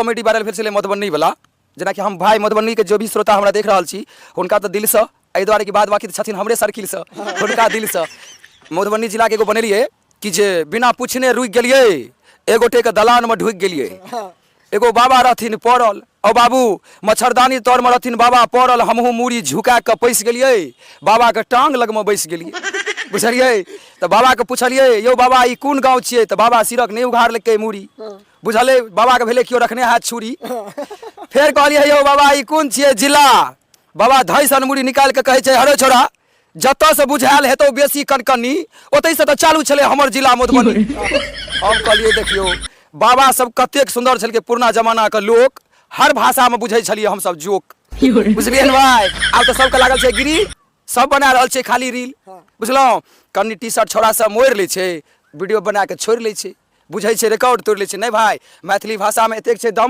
Comedy viral भेल छलै मधुबनी वाला, जेना कि हम भाई मधुबनी के जो भी श्रोता हमरा देख रहल छी हुनका तो दिल से एहि दुआरे कि बाद बाकी तो छथिन हमरे सर्किल से, हुनका दिल से मधुबनी जिला के एगो बनेलिए कि जे बिना पूछने रुक गेलिए, एगोटे के दलान में ढुक गेलिए। एगो बाबा रहथिन पड़ल, ओ बाबू मच्छरदानी तर में रहथिन बाबा पड़ल, हमहू मूड़ी झुका के पैस गेलिए, बाबा के टांग लग में बैस गेलिए, बुझलिए। तो बाबा के पूछलिए यौ बाबा ई कोन गाँव छिए, तो बाबा सिरक नहीं उघार लेके मूड़ी, बुझले बाबा के भेले क्यों रखने हाथ छुरी। फिर कहलिए यौ बाबा ई कोन छिए जिला, बाबा धैसन मूड़ी निकाल के कहे छै हरे छोड़ा जत से बुझायल हेतौ बेसी कनकनी ओतै से तो चालू छले हमर जिला मधुबनी। हम कहलिए देखियो बाबा सब कतेक सुंदर छल के, पुरना जमाना के लोग हर भाषा में बुझे छलिए हम सब जोक, बुझलिए भाई। आब तो सबके लागल छै गिरी, सब बना रहल छै खाली रील, बुझलौं। कनी टी शर्ट छोड़ा सब मोड़ ले छै, वीडियो बना के छोड़ ले छै, बुझे छै रिकॉर्ड तोड़ ले छै। नहीं भाई मैथिली भाषा में एतेक छै दम